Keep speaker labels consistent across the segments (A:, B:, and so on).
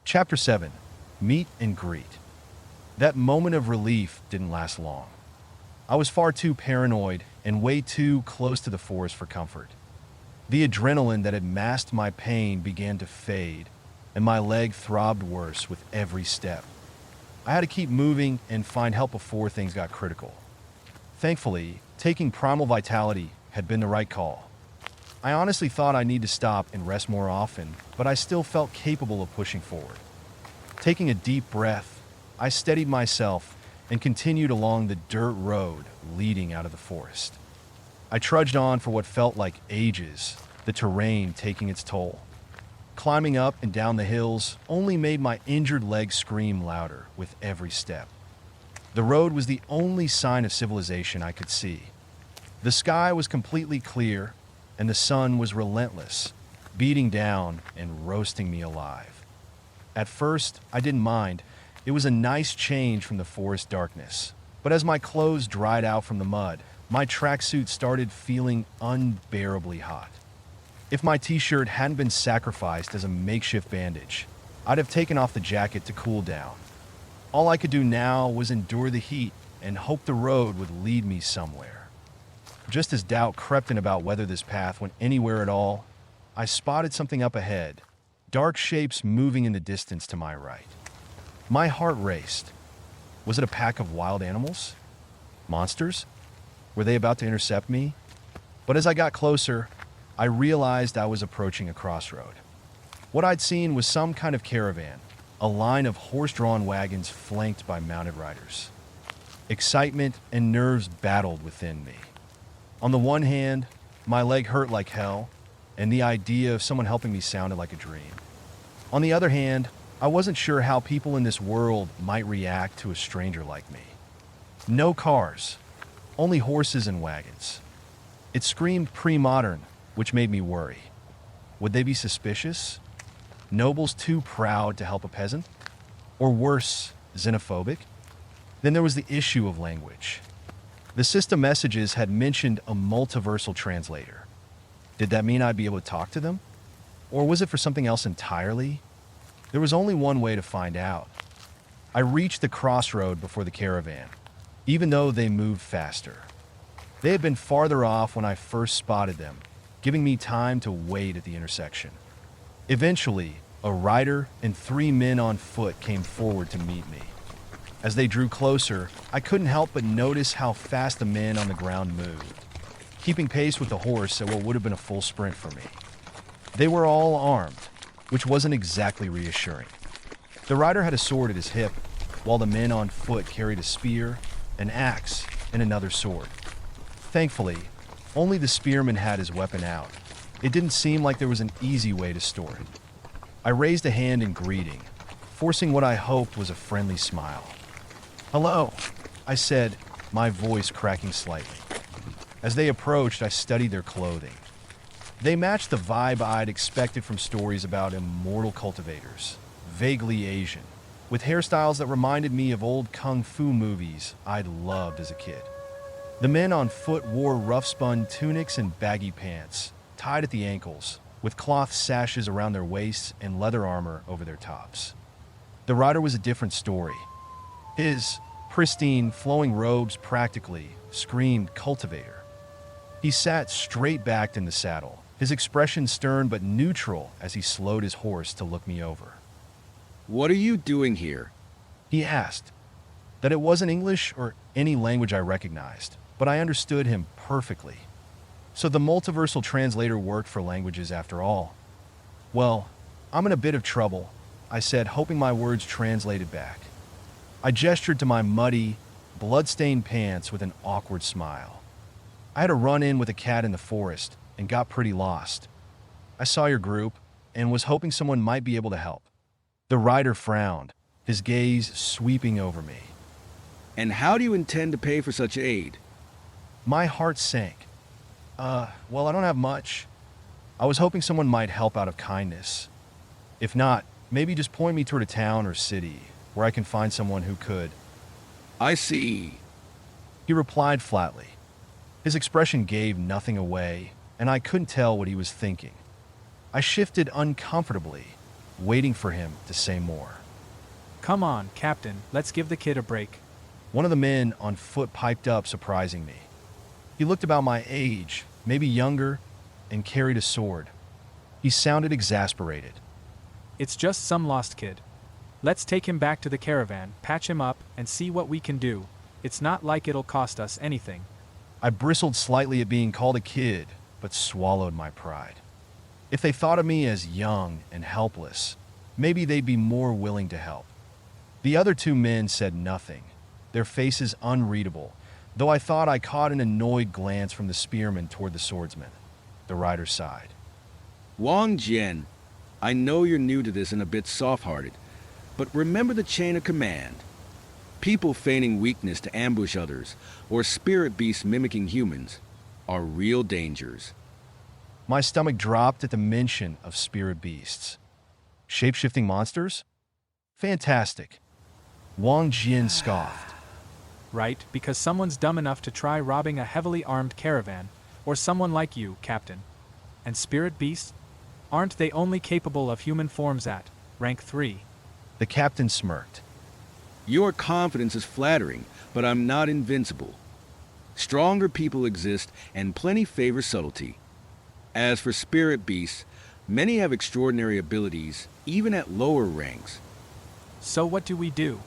A: Chapter 7. Meet and Greet. That moment of relief didn't last long. I was far too paranoid and way too close to the forest for comfort. The adrenaline that had masked my pain began to fade, and my leg throbbed worse with every step. I had to keep moving and find help before things got critical. Thankfully, taking primal vitality had been the right call. I honestly thought I'd need to stop and rest more often, but I still felt capable of pushing forward. Taking a deep breath, I steadied myself and continued along the dirt road leading out of the forest. I trudged on for what felt like ages, the terrain taking its toll. Climbing up and down the hills only made my injured leg scream louder with every step. The road was the only sign of civilization I could see. The sky was completely clear, and the sun was relentless, beating down and roasting me alive. At first, I didn't mind. It was a nice change from the forest darkness. But as my clothes dried out from the mud, my tracksuit started feeling unbearably hot. If my t-shirt hadn't been sacrificed as a makeshift bandage, I'd have taken off the jacket to cool down. All I could do now was endure the heat and hope the road would lead me somewhere. Just as doubt crept in about whether this path went anywhere at all, I spotted something up ahead, dark shapes moving in the distance to my right. My heart raced. Was it a pack of wild animals? Monsters? Were they about to intercept me? But as I got closer, I realized I was approaching a crossroad. What I'd seen was some kind of caravan, a line of horse-drawn wagons flanked by mounted riders. Excitement and nerves battled within me. On the one hand, my leg hurt like hell, and the idea of someone helping me sounded like a dream. On the other hand, I wasn't sure how people in this world might react to a stranger like me. No cars, only horses and wagons. It screamed pre-modern, which made me worry. Would they be suspicious? Nobles too proud to help a peasant? Or worse, xenophobic? Then there was the issue of language. The system messages had mentioned a multiversal translator. Did that mean I'd be able to talk to them? Or was it for something else entirely? There was only one way to find out. I reached the crossroad before the caravan, even though they moved faster. They had been farther off when I first spotted them, giving me time to wait at the intersection. Eventually, a rider and 3 men on foot came forward to meet me. As they drew closer, I couldn't help but notice how fast the men on the ground moved, keeping pace with the horse at what would have been a full sprint for me. They were all armed, which wasn't exactly reassuring. The rider had a sword at his hip, while the men on foot carried a spear, an axe, and another sword. Thankfully, only the spearman had his weapon out. It didn't seem like there was an easy way to store it. I raised a hand in greeting, forcing what I hoped was a friendly smile. "Hello," I said, my voice cracking slightly. As they approached, I studied their clothing. They matched the vibe I'd expected from stories about immortal cultivators, vaguely Asian, with hairstyles that reminded me of old kung fu movies I'd loved as a kid. The men on foot wore rough-spun tunics and baggy pants, tied at the ankles, with cloth sashes around their waists and leather armor over their tops. The rider was a different story. His pristine, flowing robes practically screamed cultivator. He sat straight-backed in the saddle, his expression stern but neutral as he slowed his horse to look me over.
B: "What are you doing here?"
A: He asked. That it wasn't English or any language I recognized, but I understood him perfectly. So the multiversal translator worked for languages after all. "Well, I'm in a bit of trouble," I said, hoping my words translated back. I gestured to my muddy, blood-stained pants with an awkward smile. "I had a run-in with a cat in the forest and got pretty lost. I saw your group and was hoping someone might be able to help." The rider frowned, his gaze sweeping over me.
B: "And how do you intend to pay for such aid?"
A: My heart sank. Well, I don't have much. I was hoping someone might help out of kindness. If not, maybe just point me toward a town or city where I can find someone who could."
B: "I see,"
A: he replied flatly. His expression gave nothing away, and I couldn't tell what he was thinking. I shifted uncomfortably. waiting for him to say more.
C: Come on, Captain, let's give the kid a break.
A: One of the men on foot piped up, surprising me. He looked about my age, maybe younger, and carried a sword. He sounded exasperated.
C: It's just some lost kid. Let's take him back to the caravan, patch him up, and see what we can do. It's not like it'll cost us anything.
A: I bristled slightly at being called a kid, but swallowed my pride. If they thought of me as young and helpless, maybe they'd be more willing to help. The other two men said nothing, their faces unreadable, though I thought I caught an annoyed glance from the spearman toward the swordsman. The rider sighed.
B: Wang Jian, I know you're new to this and a bit soft-hearted, but remember the chain of command. People feigning weakness to ambush others, or spirit beasts mimicking humans, are real dangers.
A: My stomach dropped at the mention of spirit beasts. Shape-shifting monsters? Fantastic. Wang Jian scoffed.
C: Right, because someone's dumb enough to try robbing a heavily armed caravan, or someone like you, Captain. And spirit beasts? Aren't they only capable of human forms at rank 3?
A: The captain smirked.
B: Your confidence is flattering, but I'm not invincible. Stronger people exist, and plenty favor subtlety. As for spirit beasts, many have extraordinary abilities, even at lower ranks.
C: So what do we do?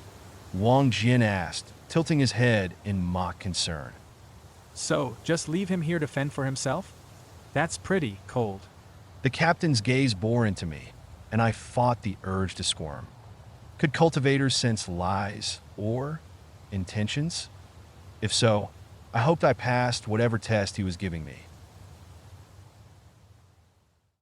A: Wang Jian asked, tilting his head in mock concern.
C: So, just leave him here to fend for himself? That's pretty cold.
A: The captain's gaze bore into me, and I fought the urge to squirm. Could cultivators sense lies or intentions? If so, I hoped I passed whatever test he was giving me.